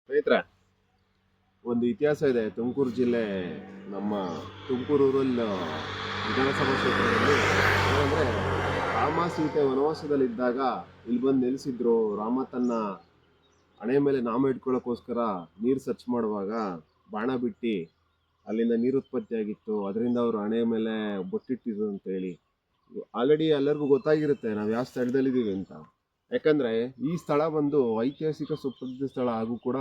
ಸ್ನೇಹಿತರೆ, ಒಂದು ಇತಿಹಾಸ ಇದೆ. ತುಮಕೂರು ಜಿಲ್ಲೆ, ನಮ್ಮ ತುಮಕೂರು ರೂರಲ್ ವಿಧಾನಸಭಾ ಕ್ಷೇತ್ರದಲ್ಲಿ ಏನಂದರೆ, ರಾಮ ಸೀತೆ ವನವಾಸದಲ್ಲಿದ್ದಾಗ ಇಲ್ಲಿ ಬಂದು ನೆಲೆಸಿದ್ರು. ರಾಮ ತನ್ನ ಹಣೆ ಮೇಲೆ ನಾಮ ಇಟ್ಕೊಳ್ಳೋಕ್ಕೋಸ್ಕರ ನೀರು ಸರ್ಚ್ ಮಾಡುವಾಗ ಬಾಣ ಬಿಟ್ಟು ಅಲ್ಲಿಂದ ನೀರು ಉತ್ಪತ್ತಿ ಆಗಿತ್ತು. ಅದರಿಂದ ಅವರು ಹಣೆ ಮೇಲೆ ಬೊಟ್ಟಿಟ್ಟಿದ್ರು ಅಂತೇಳಿ ಆಲ್ರೆಡಿ ಎಲ್ಲರಿಗೂ ಗೊತ್ತಾಗಿರುತ್ತೆ ನಾವು ಯಾವ ಸ್ಥಳದಲ್ಲಿದ್ದೀವಿ ಅಂತ. ಯಾಕಂದರೆ ಈ ಸ್ಥಳ ಬಂದು ಐತಿಹಾಸಿಕ ಸುಪ್ರಸಿದ್ಧ ಸ್ಥಳ ಹಾಗೂ ಕೂಡ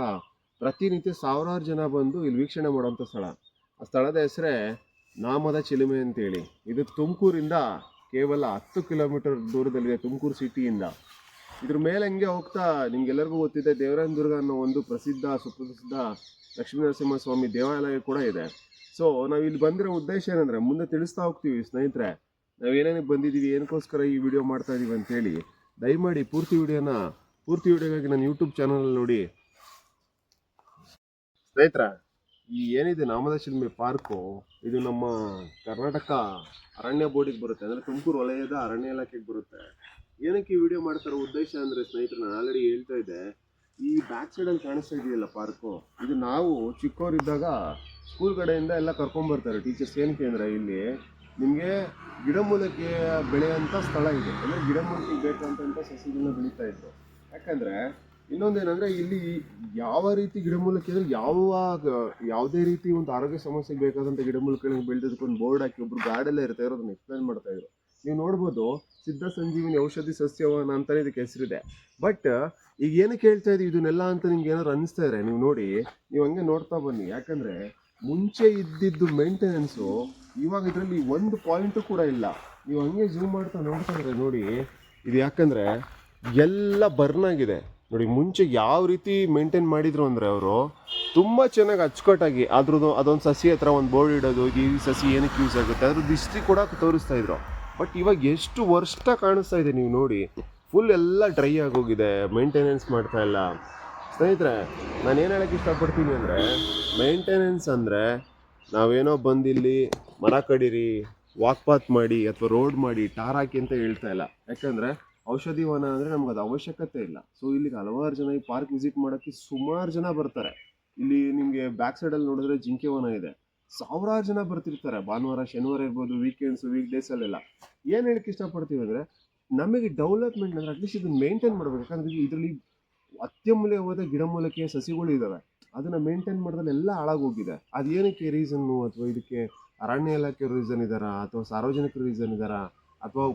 ಪ್ರತಿನಿತ್ಯ ಸಾವಿರಾರು ಜನ ಬಂದು ಇಲ್ಲಿ ವೀಕ್ಷಣೆ ಮಾಡುವಂಥ ಸ್ಥಳ. ಆ ಸ್ಥಳದ ಹೆಸರೇ ನಾಮದ ಚಿಲುಮೆ ಅಂತೇಳಿ. ಇದು ತುಮಕೂರಿಂದ ಕೇವಲ 10 ಕಿಲೋಮೀಟರ್ ದೂರದಲ್ಲಿದೆ, ತುಮಕೂರು ಸಿಟಿಯಿಂದ. ಇದ್ರ ಮೇಲೆ ಹಂಗೆ ಹೋಗ್ತಾ ನಿಮ್ಗೆಲ್ಲರಿಗೂ ಗೊತ್ತಿದೆ, ದೇವರಾಯನ ದುರ್ಗ ಅನ್ನೋ ಒಂದು ಸುಪ್ರಸಿದ್ಧ ಲಕ್ಷ್ಮೀ ನರಸಿಂಹ ಸ್ವಾಮಿ ದೇವಾಲಯ ಕೂಡ ಇದೆ. ಸೊ ನಾವು ಇಲ್ಲಿ ಬಂದಿರೋ ಉದ್ದೇಶ ಏನಂದರೆ, ಮುಂದೆ ತಿಳಿಸ್ತಾ ಹೋಗ್ತೀವಿ ಸ್ನೇಹಿತರೆ, ನಾವೇನೇನಕ್ಕೆ ಬಂದಿದ್ದೀವಿ, ಏನಕ್ಕೋಸ್ಕರ ಈ ವಿಡಿಯೋ ಮಾಡ್ತಾ ಇದ್ದೀವಿ ಅಂತೇಳಿ. ದಯಮಾಡಿ ಪೂರ್ತಿ ವಿಡಿಯೋಗಾಗಿ ನನ್ನ ಯೂಟ್ಯೂಬ್ ಚಾನಲ್ ನೋಡಿ ಸ್ನೇಹಿತರೆ. ಈ ಏನಿದೆ ನಾಮದ ಚಿಲುಮೆ ಪಾರ್ಕು, ಇದು ನಮ್ಮ ಕರ್ನಾಟಕ ಅರಣ್ಯ ಬೋರ್ಡಿಗೆ ಬರುತ್ತೆ, ಅಂದರೆ ತುಮಕೂರು ವಲಯದ ಅರಣ್ಯ ಇಲಾಖೆಗೆ ಬರುತ್ತೆ. ಏನಕ್ಕೆ ಈ ವಿಡಿಯೋ ಮಾಡ್ತಾರೋ ಉದ್ದೇಶ ಅಂದರೆ ಸ್ನೇಹಿತರೆ, ನಾನು ಆಲ್ರೆಡಿ ಹೇಳ್ತಾ ಇದ್ದೆ, ಈ ಬ್ಯಾಕ್ ಸೈಡಲ್ಲಿ ಕಾಣಿಸ್ತಾ ಇದೆಯಲ್ಲ ಪಾರ್ಕು, ಇದು ನಾವು ಚಿಕ್ಕವರಿದ್ದಾಗ ಸ್ಕೂಲ್ ಕಡೆಯಿಂದ ಎಲ್ಲ ಕರ್ಕೊಂಬರ್ತಾರೆ ಟೀಚರ್ಸ್. ಏನಕ್ಕೆ ಅಂದರೆ ಇಲ್ಲಿ ನಿಮಗೆ ಗಿಡಮೂಲಿಕೆ ಬೆಳೆಯೋಂಥ ಸ್ಥಳ ಇದೆ, ಅಂದರೆ ಗಿಡಮೂಲಿಕೆಗೆ ಬೇಕಂತ ಸಸಿಗಳನ್ನ ಬೆಳೀತಾ ಇದ್ರು. ಯಾಕಂದರೆ ಇನ್ನೊಂದೇನೆಂದರೆ, ಇಲ್ಲಿ ಯಾವ ರೀತಿ ಗಿಡಮೂಲಿಕೆ ಅಂದರೆ ಯಾವುದೇ ರೀತಿ ಒಂದು ಆರೋಗ್ಯ ಸಮಸ್ಯೆಗೆ ಬೇಕಾದಂಥ ಗಿಡಮೂಲಿಕೆಗಳನ್ನ ಬೆಳೆದೋದಕ್ಕೊಂದು ಬೋರ್ಡ್ ಹಾಕಿ ಒಬ್ರು ಗಾರ್ಡೆಲ್ಲ ಇರ್ತಾ ಇರೋದನ್ನ ಎಕ್ಸ್ಪ್ಲೈನ್ ಮಾಡ್ತಾ ಇದ್ರು. ನೀವು ನೋಡ್ಬೋದು, ಸಿದ್ಧ ಸಂಜೀವಿನಿ ಔಷಧಿ ಸಸ್ಯವನ ಅಂತಲೇ ಇದಕ್ಕೆ ಹೆಸರಿದೆ. ಬಟ್ ಈಗ ಏನಕ್ಕೆ ಹೇಳ್ತಾ ಇದ್ದೀವಿ ಇದನ್ನೆಲ್ಲ ಅಂತ ನಿಮ್ಗೆ ಏನಾದ್ರು ಅನಿಸ್ತಾ ಇದ್ರೆ ನೀವು ನೋಡಿ, ನೀವು ಹಂಗೆ ನೋಡ್ತಾ ಬನ್ನಿ. ಯಾಕಂದರೆ ಮುಂಚೆ ಇದ್ದಿದ್ದು ಮೇಂಟೆನೆನ್ಸು ಇವಾಗ ಇದರಲ್ಲಿ ಒಂದು ಪಾಯಿಂಟು ಕೂಡ ಇಲ್ಲ. ನೀವು ಹಂಗೆ ಝೂಮ್ ಮಾಡ್ತಾ ನೋಡ್ತಾ ಇದ್ರೆ ನೋಡಿ, ಇದು ಯಾಕಂದರೆ ಎಲ್ಲ ಬರ್ನ್ ಆಗಿದೆ ನೋಡಿ. ಮುಂಚೆ ಯಾವ ರೀತಿ ಮೇಂಟೈನ್ ಮಾಡಿದ್ರು ಅಂದರೆ ಅವರು ತುಂಬ ಚೆನ್ನಾಗಿ ಅಚ್ಚುಕಟ್ಟಾಗಿ ಅದೊಂದು ಸಸಿ ಹತ್ರ ಒಂದು ಬೋರ್ಡ್ ಇಡೋದು, ಈ ಸಸಿ ಏನಕ್ಕೆ ಯೂಸ್ ಆಗುತ್ತೆ ಅದ್ರದ್ದು ಹಿಸ್ಟ್ರಿ ಕೂಡ ತೋರಿಸ್ತಾ ಇದ್ರು. ಬಟ್ ಇವಾಗ ಎಷ್ಟು ವರ್ಷ ಕಾಣಿಸ್ತಾ ಇದೆ ನೀವು ನೋಡಿ, ಫುಲ್ ಎಲ್ಲ ಡ್ರೈ ಆಗೋಗಿದೆ, ಮೇಂಟೆನೆನ್ಸ್ ಮಾಡ್ತಾ ಇಲ್ಲ. ಸ್ನೇಹಿತರೆ, ನಾನು ಏನು ಹೇಳೋಕ್ಕೆ ಇಷ್ಟಪಡ್ತೀನಿ ಅಂದರೆ, ಮೇಂಟೆನೆನ್ಸ್ ಅಂದರೆ ನಾವೇನೋ ಬಂದಿಲ್ಲಿ ಮರ ಕಡೀರಿ, ವಾಕ್ಪಾತ್ ಮಾಡಿ ಅಥವಾ ರೋಡ್ ಮಾಡಿ, ಟಾರ್ ಹಾಕಿ ಅಂತ ಹೇಳ್ತಾ ಇಲ್ಲ. ಯಾಕಂದರೆ ಔಷಧಿ ವನ ಅಂದರೆ ನಮ್ಗೆ ಅದು ಅವಶ್ಯಕತೆ ಇಲ್ಲ. ಸೊ ಇಲ್ಲಿಗೆ ಹಲವಾರು ಜನ ಈ ಪಾರ್ಕ್ ವಿಸಿಟ್ ಮಾಡೋಕ್ಕೆ ಸುಮಾರು ಜನ ಬರ್ತಾರೆ. ಇಲ್ಲಿ ನಿಮಗೆ ಬ್ಯಾಕ್ ಸೈಡಲ್ಲಿ ನೋಡಿದ್ರೆ ಜಿಂಕೆ ವನ ಇದೆ, ಸಾವಿರಾರು ಜನ ಬರ್ತಿರ್ತಾರೆ. ಭಾನುವಾರ ಶನಿವಾರ ಇರ್ಬೋದು, ವೀಕ್ ಡೇಸಲ್ಲೆಲ್ಲ. ಏನು ಹೇಳಕ್ಕೆ ಇಷ್ಟಪಡ್ತೀವಿ ಅಂದರೆ, ನಮಗೆ ಡೆವಲಪ್ಮೆಂಟ್ ಅಂದರೆ ಅಟ್ಲೀಸ್ಟ್ ಇದನ್ನು ಮೇಂಟೈನ್ ಮಾಡಬೇಕು. ಯಾಕಂದರೆ ಇದರಲ್ಲಿ ಅತ್ಯಮೂಲ್ಯವಾದ ಗಿಡಮೂಲಿಕೆ ಸಸಿಗಳು ಇದ್ದಾವೆ, ಅದನ್ನು ಮೇಂಟೈನ್ ಮಾಡೋದ್ರಲ್ಲಿ ಎಲ್ಲ ಹಾಳಾಗೋಗಿದೆ. ಅದು ಏನಕ್ಕೆ ರೀಸನ್ನು, ಅಥವಾ ಇದಕ್ಕೆ ಅರಣ್ಯ ಇಲಾಖೆ ರೀಸನ್ ಇದ್ದಾರಾ, ಅಥವಾ ಸಾರ್ವಜನಿಕರು ರೀಸನ್ ಇದ್ದಾರಾ, ಅಥವಾ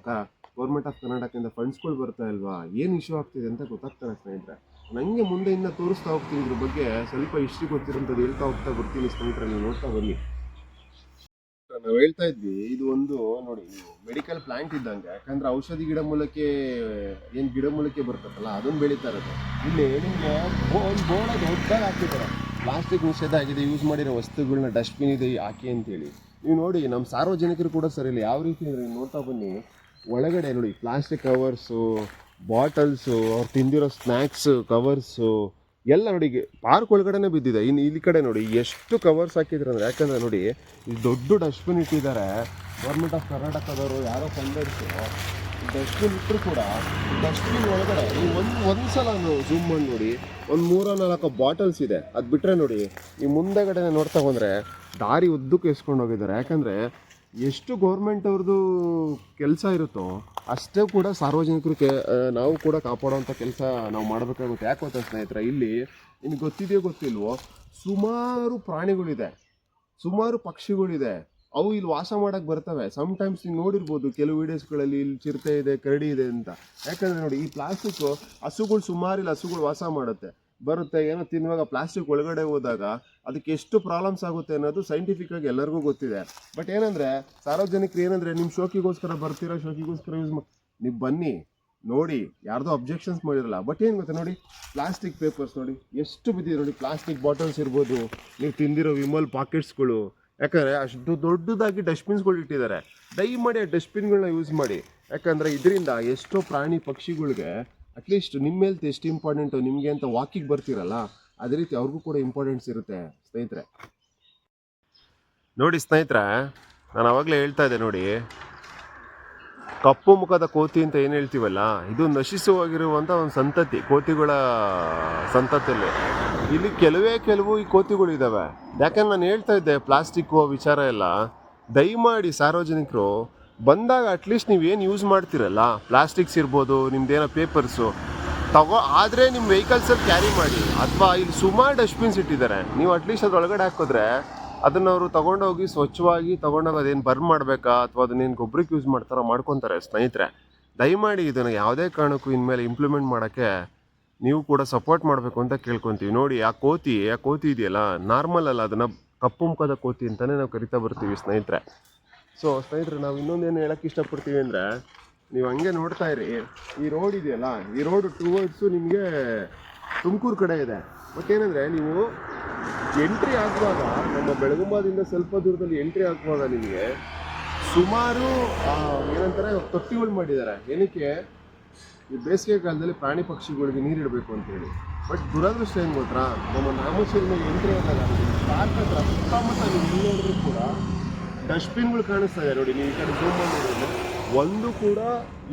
ಗೌರ್ಮೆಂಟ್ ಆಫ್ ಕರ್ನಾಟಕದಿಂದ ಫಂಡ್ಸ್ಗಳು ಬರ್ತಾ ಇಲ್ವಾ, ಏನು ಇಶ್ಯೂ ಆಗ್ತಿದೆ ಅಂತ ಗೊತ್ತಾಗ್ತಾರೆ ಸ್ನೇಹಿತರೆ. ನನಗೆ ಮುಂದೆ ಇನ್ನು ತೋರಿಸ್ತಾ ಹೋಗ್ತೀನಿ, ಇದ್ರ ಬಗ್ಗೆ ಸ್ವಲ್ಪ ಹಿಸ್ಟ್ರಿ ಗೊತ್ತಿರೋಂಥದ್ದು ಹೇಳ್ತಾ ಹೋಗ್ತಾ ಬರ್ತೀನಿ ಸ್ನೇಹಿತರೆ. ನೀವು ನೋಡ್ತಾ ಬನ್ನಿ. ನಾವು ಹೇಳ್ತಾ ಇದ್ವಿ, ಇದು ಒಂದು ನೋಡಿ ಮೆಡಿಕಲ್ ಪ್ಲಾಂಟ್ ಇದ್ದಂಗೆ. ಯಾಕಂದ್ರೆ ಔಷಧಿ ಗಿಡಮೂಲಿಕೆ ಏನು ಗಿಡಮೂಲಿಕೆ ಬರ್ತದಲ್ಲ ಅದನ್ನು ಬೆಳೀತಾ ಇರುತ್ತೆ. ಇಲ್ಲಿ ನಿಮಗೆ ಒಂದು ಬೋರ್ಡ್ ದೊಡ್ಡದಾಗಿ ಹಾಕಿದ್ದಾರೆ, ಪ್ಲಾಸ್ಟಿಕ್ ನಿಷೇಧ ಆಗಿದೆ, ಯೂಸ್ ಮಾಡಿರೋ ವಸ್ತುಗಳನ್ನ ಡಸ್ಟ್ಬಿನ್ ಇದೆ ಹಾಕಿ ಅಂತೇಳಿ. ನೀವು ನೋಡಿ, ನಮ್ಮ ಸಾರ್ವಜನಿಕರು ಕೂಡ ಸರಿ ಇಲ್ಲ. ಯಾವ ರೀತಿ ಅಂದರೆ ನೋಡ್ತಾ ಬನ್ನಿ, ಒಳಗಡೆ ನೋಡಿ ಪ್ಲಾಸ್ಟಿಕ್ ಕವರ್ಸು, ಬಾಟಲ್ಸು, ಅವ್ರು ತಿಂದಿರೋ ಸ್ನ್ಯಾಕ್ಸ್ ಕವರ್ಸು ಎಲ್ಲ ನೋಡಿ ಪಾರ್ಕ್ ಒಳಗಡೆನೇ ಬಿದ್ದಿದೆ. ಇನ್ನು ಇಲ್ಲಿ ಕಡೆ ನೋಡಿ ಎಷ್ಟು ಕವರ್ಸ್ ಹಾಕಿದ್ರು ಅಂದರೆ, ಯಾಕಂದರೆ ನೋಡಿ ಈ ದೊಡ್ಡ ಡಸ್ಟ್ಬಿನ್ ಇಟ್ಟಿದ್ದಾರೆ. ಗೌರ್ಮೆಂಟ್ ಆಫ್ ಕರ್ನಾಟಕದವರು ಯಾರೋ ಕಂಡರಿಸು ಡಸ್ಟ್ಬಿನ್ ಇಟ್ಟರು ಕೂಡ ಡಸ್ಟ್ಬಿನ್ ಒಳಗಡೆ ನೀವು ಒಂದು ಸಲ ಝೂಮ್ ಮಾಡಿ ನೋಡಿ, ಒಂದು 3-4 ಬಾಟಲ್ಸ್ ಇದೆ. ಅದು ಬಿಟ್ಟರೆ ನೋಡಿ, ಈ ಮುಂದೆಗಡೆ ನೋಡ್ತಾ ಬಂದರೆ ದಾರಿ ಉದ್ದಕ್ಕೆ ಎಸ್ಕೊಂಡು ಹೋಗಿದ್ದಾರೆ. ಯಾಕಂದರೆ ಎಷ್ಟು ಗೌರ್ಮೆಂಟ್ ಅವ್ರದ್ದು ಕೆಲಸ ಇರುತ್ತೋ ಅಷ್ಟೇ ಕೂಡ ಸಾರ್ವಜನಿಕರು ನಾವು ಕೂಡ ಕಾಪಾಡೋವಂಥ ಕೆಲಸ ನಾವು ಮಾಡಬೇಕಾಗುತ್ತೆ. ಯಾಕೆ ಗೊತ್ತಾ ಸ್ನೇಹಿತರೆ, ಇಲ್ಲಿ ನಿಮಗೆ ಗೊತ್ತಿದೆಯೋ ಗೊತ್ತಿಲ್ವೋ, ಸುಮಾರು ಪ್ರಾಣಿಗಳಿದೆ, ಸುಮಾರು ಪಕ್ಷಿಗಳಿದೆ. ಅವು ಇಲ್ಲಿ ವಾಸ ಮಾಡೋಕ್ಕೆ ಬರ್ತವೆ. ಸಮ್ಟೈಮ್ಸ್ ನೀವು ನೋಡಿರ್ಬೋದು ಕೆಲವು ವೀಡಿಯೋಸ್ಗಳಲ್ಲಿ, ಇಲ್ಲಿ ಚಿರತೆ ಇದೆ, ಕರಡಿ ಇದೆ ಅಂತ. ಯಾಕಂದರೆ ನೋಡಿ, ಈ ಪ್ಲಾಸ್ಟಿಕ್ಕು ಸುಮಾರು ಹಸುಗಳು ವಾಸ ಬರುತ್ತೆ, ಏನೋ ತಿನ್ನುವಾಗ ಪ್ಲಾಸ್ಟಿಕ್ ಒಳಗಡೆ ಹೋದಾಗ ಅದಕ್ಕೆ ಎಷ್ಟು ಪ್ರಾಬ್ಲಮ್ಸ್ ಆಗುತ್ತೆ ಅನ್ನೋದು ಸೈಂಟಿಫಿಕ್ಕಾಗಿ ಎಲ್ಲರಿಗೂ ಗೊತ್ತಿದೆ. ಬಟ್ ಏನಂದರೆ ಸಾರ್ವಜನಿಕರು ಏನಂದರೆ, ನಿಮ್ಮ ಶೋಕಿಗೋಸ್ಕರ ಬರ್ತಿರೋ ಶೋಕಿಗೋಸ್ಕರ ಯೂಸ್ ನೀವು ಬನ್ನಿ ನೋಡಿ, ಯಾರ್ದೋ ಅಬ್ಜೆಕ್ಷನ್ಸ್ ಮಾಡಿರಲ್ಲ. ಬಟ್ ಏನು ಗೊತ್ತಾ ನೋಡಿ, ಪ್ಲಾಸ್ಟಿಕ್ ಪೇಪರ್ಸ್ ನೋಡಿ ಎಷ್ಟು ಬಿದ್ದಿದೆ ನೋಡಿ, ಪ್ಲಾಸ್ಟಿಕ್ ಬಾಟಲ್ಸ್ ಇರ್ಬೋದು, ನೀವು ತಿಂದಿರೋ ವಿಮಲ್ ಪಾಕೆಟ್ಸ್ಗಳು. ಯಾಕಂದರೆ ಅಷ್ಟು ದೊಡ್ಡದಾಗಿ ಡಸ್ಟ್ಬಿನ್ಸ್ಗಳು ಇಟ್ಟಿದ್ದಾರೆ. ದಯಮಾಡಿ ಆ ಡಸ್ಟ್ಬಿನ್ಗಳನ್ನ ಯೂಸ್ ಮಾಡಿ. ಯಾಕಂದರೆ ಇದರಿಂದ ಎಷ್ಟೋ ಪ್ರಾಣಿ ಪಕ್ಷಿಗಳಿಗೆ ಅಟ್ಲೀಸ್ಟ್ ನಿಮ್ಮ ಹೆಲ್ತ್ ಎಷ್ಟು ಇಂಪಾರ್ಟೆಂಟು, ನಿಮಗೆ ಅಂತ ವಾಕಿಗೆ ಬರ್ತಿರಲ್ಲ, ಅದೇ ರೀತಿ ಅವ್ರಿಗೂ ಕೂಡ ಇಂಪಾರ್ಟೆನ್ಸ್ ಇರುತ್ತೆ ಸ್ನೇಹಿತರೆ. ನೋಡಿ ಸ್ನೇಹಿತರೆ, ನಾನು ಆವಾಗಲೇ ಹೇಳ್ತಾ ಇದ್ದೆ ನೋಡಿ, ಕಪ್ಪು ಮುಖದ ಕೋತಿ ಅಂತ ಏನು ಹೇಳ್ತೀವಲ್ಲ, ಇದು ನಶಿಸುವಾಗಿರುವಂಥ ಒಂದು ಸಂತತಿ, ಕೋತಿಗಳ ಸಂತತಿಯಲ್ಲಿ ಇಲ್ಲಿ ಕೆಲವು ಈ ಕೋತಿಗಳಿದ್ದಾವೆ. ಯಾಕಂದ್ರೆ ನಾನು ಹೇಳ್ತಾ ಇದ್ದೆ ಪ್ಲಾಸ್ಟಿಕ್ಕು ವಿಚಾರ ಎಲ್ಲ, ದಯಮಾಡಿ ಸಾರ್ವಜನಿಕರು ಬಂದಾಗ ಅಟ್ಲೀಸ್ಟ್ ನೀವೇನು ಯೂಸ್ ಮಾಡ್ತೀರಲ್ಲ, ಪ್ಲಾಸ್ಟಿಕ್ಸ್ ಇರ್ಬೋದು, ನಿಮ್ದೇನೋ ಪೇಪರ್ಸು ಆದರೆ ನಿಮ್ಮ ವೆಹಿಕಲ್ಸಲ್ಲಿ ಕ್ಯಾರಿ ಮಾಡಿ. ಅಥವಾ ಇಲ್ಲಿ ಸುಮಾರು ಡಸ್ಟ್ಬಿನ್ಸ್ ಇಟ್ಟಿದ್ದಾರೆ, ನೀವು ಅಟ್ಲೀಸ್ಟ್ ಅದ್ರೊಳಗಡೆ ಹಾಕಿದ್ರೆ ಅದನ್ನು ಅವರು ತೊಗೊಂಡೋಗಿ ಸ್ವಚ್ಛವಾಗಿ ತೊಗೊಂಡೋಗಿ ಅದೇನು ಬರ್ನ್ ಮಾಡಬೇಕಾ ಅಥವಾ ಅದನ್ನೇನು ಗೊಬ್ಬರಕ್ಕೆ ಯೂಸ್ ಮಾಡ್ತಾರೋ ಮಾಡ್ಕೊತಾರೆ. ಸ್ನೇಹಿತರೆ, ದಯಮಾಡಿ ಇದನ್ನು ಯಾವುದೇ ಕಾರಣಕ್ಕೂ ಇನ್ಮೇಲೆ ಇಂಪ್ಲಿಮೆಂಟ್ ಮಾಡೋಕ್ಕೆ ನೀವು ಕೂಡ ಸಪೋರ್ಟ್ ಮಾಡಬೇಕು ಅಂತ ಕೇಳ್ಕೊತೀವಿ. ನೋಡಿ ಆ ಕೋತಿ ಇದೆಯಲ್ಲ, ನಾರ್ಮಲ್ ಅಲ್ಲ, ಅದನ್ನು ಕಪ್ಪು ಮುಖದ ಕೋತಿ ಅಂತಲೇ ನಾವು ಕರಿತಾ ಬರ್ತೀವಿ ಸ್ನೇಹಿತರೆ. ಸೊ ಸ್ನೇಹಿತರೆ, ನಾವು ಇನ್ನೊಂದೇನು ಹೇಳೋಕ್ಕೆ ಇಷ್ಟಪಡ್ತೀವಿ ಅಂದರೆ, ನೀವು ಹಂಗೆ ನೋಡ್ತಾ ಇರಿ, ಈ ರೋಡ್ ಇದೆಯಲ್ಲ, ಈ ರೋಡ್ ಟುವರ್ಡ್ಸು ನಿಮಗೆ ತುಮಕೂರು ಕಡೆ ಇದೆ. ಬಟ್ ಏನಂದರೆ, ನೀವು ಎಂಟ್ರಿ ಆಗುವಾಗ ನಮ್ಮ ಬೆಳಗುಂಬದಿಂದ ಸ್ವಲ್ಪ ದೂರದಲ್ಲಿ ಎಂಟ್ರಿ ಆಗುವಾಗ ನಿಮಗೆ ಸುಮಾರು ಏನಂತಾರೆ ತೊಟ್ಟಿಗಳು ಮಾಡಿದ್ದಾರೆ. ಏನಕ್ಕೆ? ಈ ಬೇಸಿಗೆ ಕಾಲದಲ್ಲಿ ಪ್ರಾಣಿ ಪಕ್ಷಿಗಳಿಗೆ ನೀರಿಡಬೇಕು ಅಂತೇಳಿ. ಬಟ್ ದುರದೃಷ್ಟ ಏನು ಗೊತ್ತಾ, ನಮ್ಮ ನಾಮಶಿಲ್ಮೆ ಎಂಟ್ರಿ ಆದಾಗ ಪಾರ್ಕ್ ಹತ್ರ ಸುತ್ತಮುತ್ತ ನೀವು ಇಲ್ಲಿ ನೋಡಿದ್ರು ಕೂಡ ಡಸ್ಟ್ಬಿನ್ಗಳು ಕಾಣಿಸ್ತಾ ಇದೆ. ನೋಡಿ, ನೀವು ಈ ಕಡೆ ಜೂಮ್ ಮಾಡಿದ್ರೆ ಒಂದು ಕೂಡ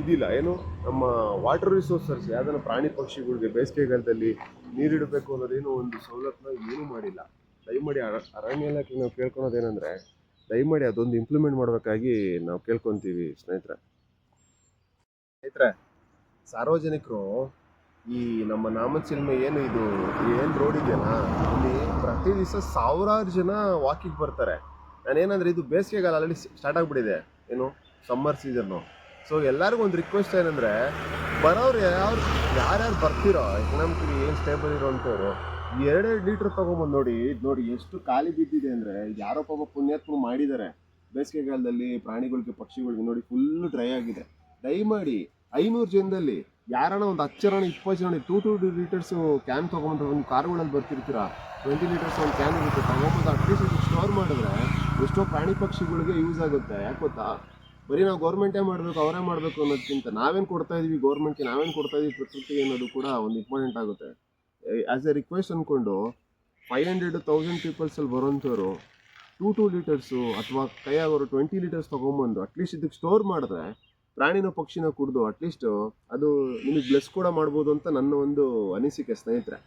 ಇದಿಲ್ಲ. ಏನು ನಮ್ಮ ವಾಟರ್ ರಿಸೋರ್ಸಸ್ ಯಾವ್ದಾರ ಪ್ರಾಣಿ ಪಕ್ಷಿಗಳಿಗೆ ಬೇಸಿಗೆಗಾಲದಲ್ಲಿ ನೀರಿಡಬೇಕು ಅನ್ನೋದೇನು ಒಂದು ಸವಲತ್ತನ್ನ ಏನೂ ಮಾಡಿಲ್ಲ. ದಯಮಾಡಿ ಅರಣ್ಯ ಇಲಾಖೆಗೆ ನಾವು ಕೇಳ್ಕೊಳೋದೇನೆಂದರೆ, ದಯಮಾಡಿ ಅದೊಂದು ಇಂಪ್ಲಿಮೆಂಟ್ ಮಾಡಬೇಕಾಗಿ ನಾವು ಕೇಳ್ಕೊತೀವಿ ಸ್ನೇಹಿತರೆ. ಸಾರ್ವಜನಿಕರು ಈ ನಮ್ಮ ನಾಮಚಿಲ್ಮೆ ಏನು ರೋಡ್ ಇದೆಯಲ್ಲ, ಇಲ್ಲಿ ಪ್ರತಿ ದಿವಸ ಸಾವಿರಾರು ಜನ ವಾಕಿಂಗ್ ಬರ್ತಾರೆ. ನಾನೇನಂದರೆ, ಇದು ಬೇಸಿಗೆಗಾಲ ಆಲ್ರೆಡಿ ಸ್ಟಾರ್ಟ್ ಆಗಿಬಿಟ್ಟಿದೆ, ಏನು ಸಮ್ಮರ್ ಸೀಸನ್ನು. ಸೊ ಎಲ್ಲರಿಗೂ ಒಂದು ರಿಕ್ವೆಸ್ಟ್ ಏನಂದರೆ, ಬರೋರು ಯಾರ್ಯಾರು ಬರ್ತಿರೋ ಎಕನಾಮಿಕಲಿ ಏನು ಸ್ಟೇಬಲ್ ಇರೋವಂಥವ್ರು 2 ಲೀಟ್ರ್ ತೊಗೊಂಬಂದು ನೋಡಿ ಎಷ್ಟು ಖಾಲಿ ಬಿದ್ದಿದೆ ಅಂದರೆ, ಯಾರೋ ಪಾಪ ಪುಣ್ಯಾತ್ಮ ಮಾಡಿದ್ದಾರೆ ಬೇಸಿಗೆಗಾಲದಲ್ಲಿ ಪ್ರಾಣಿಗಳಿಗೆ ಪಕ್ಷಿಗಳಿಗೆ. ನೋಡಿ, ಫುಲ್ಲು ಡ್ರೈ ಆಗಿದೆ. ದಯಮಾಡಿ 500 ಜನದಲ್ಲಿ ಯಾರನ್ನ ಒಂದು 10 ಜನ 20 ಜನ 2 ಲೀಟರ್ಸು ಕ್ಯಾನ್ ತೊಗೊಂಬಂದು, ಒಂದು ಕಾರುಗಳಲ್ಲಿ ಬರ್ತಿರ್ತೀರ, 20 ಲೀಟರ್ಸ್ ಒಂದು ಕ್ಯಾನ್ ಇರುತ್ತೆ, ತೊಗೊಂಬಂದು ಅಟ್ಲೀಸ್ಟ್ ಸ್ಟೋರ್ ಮಾಡಿದ್ರೆ ಎಷ್ಟೋ ಪ್ರಾಣಿ ಪಕ್ಷಿಗಳಿಗೆ ಯೂಸ್ ಆಗುತ್ತೆ. ಯಾಕೆ ಗೊತ್ತಾ, ಬರೀ ನಾವು ಗೌರ್ಮೆಂಟೇ ಮಾಡಬೇಕು, ಅವರೇ ಮಾಡಬೇಕು ಅನ್ನೋದಕ್ಕಿಂತ ನಾವೇನು ಕೊಡ್ತಾ ಇದೀವಿ ಗೌರ್ಮೆಂಟ್ಗೆ, ನಾವೇನು ಕೊಡ್ತಾ ಇದೀವಿ ಪ್ರಕೃತಿಗೆ ಅನ್ನೋದು ಕೂಡ ಒಂದು ಇಂಪಾರ್ಟೆಂಟ್ ಆಗುತ್ತೆ. ಆ್ಯಸ್ ಎ ರಿಕ್ವೆಸ್ಟ್ ಅಂದ್ಕೊಂಡು 500-1000 ಪೀಪಲ್ಸಲ್ಲಿ ಬರೋಂಥವ್ರು 2 ಲೀಟರ್ಸು ಅಥವಾ ಕೈಯಾಗೋರು 20 ಲೀಟರ್ಸ್ ತೊಗೊಂಬಂದು ಅಟ್ಲೀಸ್ಟ್ ಇದಕ್ಕೆ ಸ್ಟೋರ್ ಮಾಡಿದ್ರೆ ಪ್ರಾಣಿನ ಪಕ್ಷಿನ ಕುಡಿದು ಅಟ್ಲೀಸ್ಟ್ ಅದು ನಿಮಗೆ ಬ್ಲೆಸ್ ಕೂಡ ಮಾಡ್ಬೋದು ಅಂತ ನನ್ನ ಒಂದು ಅನಿಸಿಕೆ ಸ್ನೇಹಿತರೆ.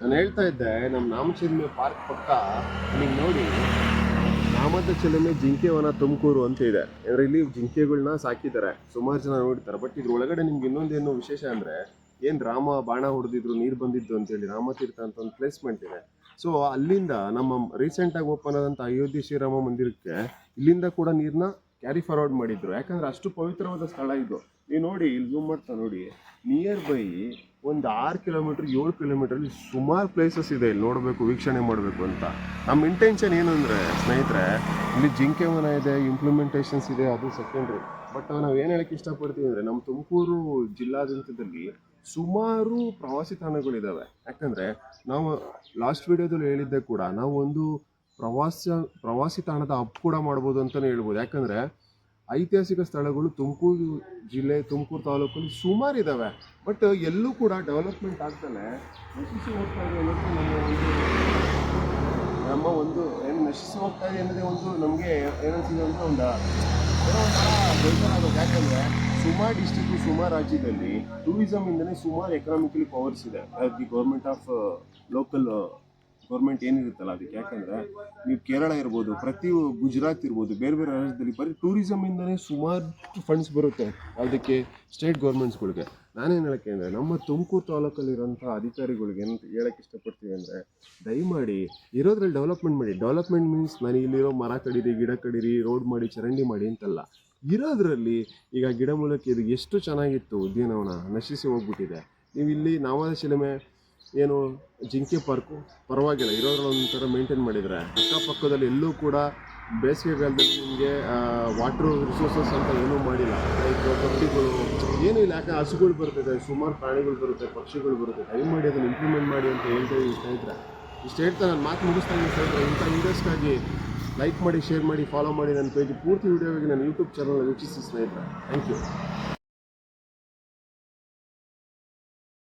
ನಾನು ಹೇಳ್ತಾ ಇದ್ದೆ, ನಮ್ಮ ನಾಮಚಿಲ್ಮೆ ಪಾರ್ಕ್ ಪಕ್ಕ ನಿಮಗೆ ನೋಡಿ ನಾಮದ ಚಿಲುಮೆ ಜಿಂಕೆವನ ತುಮಕೂರು ಅಂತ ಇದೆ. ಅಂದರೆ ಇಲ್ಲಿ ಜಿಂಕೆಗಳನ್ನ ಸಾಕಿದ್ದಾರೆ, ಸುಮಾರು ಜನ ನೋಡ್ತಾರೆ. ಬಟ್ ಇದ್ರ ಒಳಗಡೆ ನಿಮ್ಗೆ ಇನ್ನೊಂದೇನು ವಿಶೇಷ ಅಂದರೆ, ಏನು ರಾಮ ಬಾಣ ಹೊಡೆದಿದ್ರು ನೀರು ಬಂದಿದ್ದು ಅಂತೇಳಿ ರಾಮತೀರ್ಥ ಅಂತ ಒಂದು ಪ್ಲೇಸ್ಮೆಂಟ್ ಇದೆ. ಸೊ ಅಲ್ಲಿಂದ ನಮ್ಮ ರೀಸೆಂಟಾಗಿ ಓಪನ್ ಆದಂಥ ಅಯೋಧ್ಯೆ ಶ್ರೀರಾಮ ಮಂದಿರಕ್ಕೆ ಇಲ್ಲಿಂದ ಕೂಡ ನೀರನ್ನ ಕ್ಯಾರಿ ಫಾರ್ವರ್ಡ್ ಮಾಡಿದ್ರು. ಯಾಕಂದರೆ ಅಷ್ಟು ಪವಿತ್ರವಾದ ಸ್ಥಳ ಇದು. ನೀವು ನೋಡಿ, ಇಲ್ಲಿ ಜೂಮ್ ಮಾಡ್ತಾ ನೋಡಿ, ನಿಯರ್ ಬೈ ಒಂದು 6 ಕಿಲೋಮೀಟ್ರ್ 7 ಕಿಲೋಮೀಟ್ರಲ್ಲಿ ಸುಮಾರು ಪ್ಲೇಸಸ್ ಇದೆ ಇಲ್ಲಿ ನೋಡಬೇಕು, ವೀಕ್ಷಣೆ ಮಾಡಬೇಕು ಅಂತ. ನಮ್ಮ ಇಂಟೆನ್ಷನ್ ಏನಂದರೆ ಸ್ನೇಹಿತರೆ, ಇಲ್ಲಿ ಜಿಂಕೆವನ ಇದೆ, ಇಂಪ್ಲಿಮೆಂಟೇಷನ್ಸ್ ಇದೆ, ಅದು ಸೆಕೆಂಡ್ರಿ. ಬಟ್ ನಾವು ಏನು ಹೇಳೋಕ್ಕೆ ಇಷ್ಟಪಡ್ತೀವಿ ಅಂದರೆ, ನಮ್ಮ ತುಮಕೂರು ಜಿಲ್ಲಾಡಳಿತದಲ್ಲಿ ಸುಮಾರು ಪ್ರವಾಸಿ ತಾಣಗಳಿದ್ದಾವೆ. ಯಾಕಂದರೆ ನಾವು ಲಾಸ್ಟ್ ವಿಡಿಯೋದಲ್ಲಿ ಹೇಳಿದ್ದೆ ಕೂಡ, ನಾವು ಒಂದು ಪ್ರವಾಸಿ ತಾಣದ ಹಬ್ ಕೂಡ ಮಾಡ್ಬೋದು ಅಂತಲೇ ಹೇಳ್ಬೋದು. ಯಾಕಂದರೆ ಐತಿಹಾಸಿಕ ಸ್ಥಳಗಳು ತುಮಕೂರು ಜಿಲ್ಲೆ, ತುಮಕೂರು ತಾಲೂಕಲ್ಲಿ ಸುಮಾರು ಇದ್ದಾವೆ. ಬಟ್ ಎಲ್ಲೂ ಕೂಡ ಡೆವಲಪ್ಮೆಂಟ್ ಆಗ್ತಾನೆ ನಶಿಸಿ ಹೋಗ್ತಾ ಇದೆ ಅನ್ನೋದು ನಮ್ಮ ಒಂದು ಏನು ನಶಿಸಿ ಹೋಗ್ತಾ ಇದೆ ಅನ್ನೋದೇ ಒಂದು ನಮಗೆ ಏನನ್ಸಿದೆ ಅಂದರೆ ಬೇಜಾರಾಗೋದು. ಯಾಕಂದರೆ ಸುಮಾರು ಡಿಸ್ಟ್ರಿಕ್ಟು, ಸುಮಾರು ರಾಜ್ಯದಲ್ಲಿ ಟೂರಿಸಮಿಂದನೇ ಸುಮಾರು ಎಕನಾಮಿಕಲಿ ಪವರ್ಸ್ ಇದೆ. The government of local government ಏನಿರುತ್ತಲ್ಲ ಅದಕ್ಕೆ. ಯಾಕಂದರೆ ನೀವು ಕೇರಳ ಇರ್ಬೋದು, ಗುಜರಾತ್ ಇರ್ಬೋದು, ಬೇರೆ ಬೇರೆ ರಾಜ್ಯದಲ್ಲಿ ಬರೀ ಟೂರಿಸಮಿಂದನೇ ಸುಮಾರು ಫಂಡ್ಸ್ ಬರುತ್ತೆ ಅದಕ್ಕೆ ಸ್ಟೇಟ್ ಗೌರ್ಮೆಂಟ್ಸ್ಗಳಿಗೆ. ನಾನೇನು ಹೇಳೋಕ್ಕೆ ಅಂದರೆ, ನಮ್ಮ ತುಮಕೂರು ತಾಲೂಕಲ್ಲಿರೋಂಥ ಅಧಿಕಾರಿಗಳಿಗೆ ಏನು ಹೇಳೋಕ್ಕೆ ಇಷ್ಟಪಡ್ತೀವಿ ಅಂದರೆ, ದಯಮಾಡಿ ಇರೋದ್ರಲ್ಲಿ ಡೆವಲಪ್ಮೆಂಟ್ ಮಾಡಿ. ಡೆವಲಪ್ಮೆಂಟ್ ಮೀನ್ಸ್ ನಾನು ಇಲ್ಲಿರೋ ಮರ ಕಡೀರಿ, ಗಿಡ ಕಡೀರಿ, ರೋಡ್ ಮಾಡಿ, ಚರಂಡಿ ಮಾಡಿ ಅಂತಲ್ಲ. ಇರೋದ್ರಲ್ಲಿ ಈಗ ಗಿಡಮೂಲಕ್ಕೆ ಇದು ಎಷ್ಟು ಚೆನ್ನಾಗಿತ್ತು ಉದ್ಯಾನವನ, ನಶಿಸಿ ಹೋಗ್ಬಿಟ್ಟಿದೆ. ನೀವು ಇಲ್ಲಿ ನಾಮದ ಚಿಲುಮೆ ಏನು ಜಿಂಕೆ ಪಾರ್ಕು ಪರವಾಗಿಲ್ಲ, ಇರೋದ್ರಲ್ಲಿ ಒಂಥರ ಮೇಂಟೈನ್ ಮಾಡಿದರೆ, ಅಕ್ಕಪಕ್ಕದಲ್ಲಿ ಎಲ್ಲೂ ಕೂಡ ಬೇಸಿಗೆಗಾಲದಲ್ಲಿ ನಿಮಗೆ ವಾಟ್ರ್ ರಿಸೋರ್ಸಸ್ ಅಂತ ಏನೂ ಮಾಡಿಲ್ಲ. ಲೈಕ್ ತೊಟ್ಟಿಗಳು ಏನೂ ಇಲ್ಲ. ಯಾಕೆ ಹಸುಗಳು ಬರ್ತದೆ, ಸುಮಾರು ಪ್ರಾಣಿಗಳು ಬರುತ್ತೆ, ಪಕ್ಷಿಗಳು ಬರುತ್ತೆ. ದಯಮಾಡಿ ಅದನ್ನು ಇಂಪ್ಲಿಮೆಂಟ್ ಮಾಡಿ ಅಂತ ಹೇಳ್ತಾ ಇದ್ದೀನಿ ಸ್ನೇಹಿತರೆ. ಇಷ್ಟು ಹೇಳ್ತಾ ನಾನು ಮಾತು ಮುಗಿಸ್ತಾ ಇದ್ದೀನಿ ಸ್ನೇಹಿತರೆ. ಇಂಥ ವೀಡಿಯೋಸ್ಗಾಗಿ ಲೈಕ್ ಮಾಡಿ, ಶೇರ್ ಮಾಡಿ, ಫಾಲೋ ಮಾಡಿ. ನನ್ನ ಪೇಜ್ ಪೂರ್ತಿ ವೀಡಿಯೋಗೆ ನನ್ನ ಯೂಟ್ಯೂಬ್ ಚಾನಲ್ ವೀಕ್ಷಿಸಿ ಸ್ನೇಹಿತರೆ. Thank you.